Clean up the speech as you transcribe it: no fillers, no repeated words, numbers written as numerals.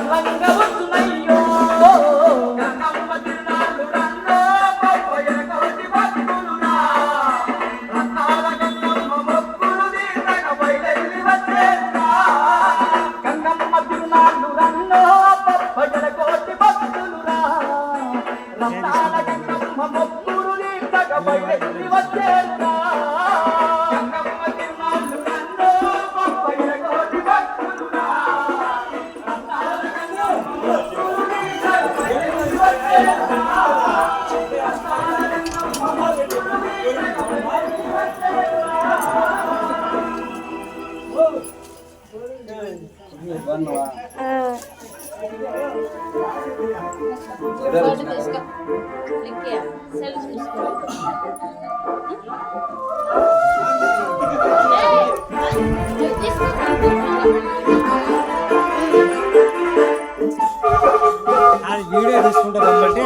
సల్లంగా వస్తున్నాయ్యో గంగమ్మ తిరునాళ్ళు రన్నో పప్పయ్య కోటి భక్తులురా రత్నాల గంగమ్మ మొక్కులు తీరగ బయలెల్లి వచ్చేరా గంగమ్మ తిరునాళ్ళు రన్నో పప్పయ్య కోటి భక్తులురా రత్నాల గంగమ్మ మొక్కులు తీరగ బయలెల్లి వచ్చేరా గంగమ్మ తిరునాళ్ళు రన్నో పప్పయ్య కోటి భక్తులురా రత్నాల గంగమ్మ మొక్కులు తీరగ బయలెల్లి వచ్చేరా వీడియో తీసుకుంటారు కాబట్టి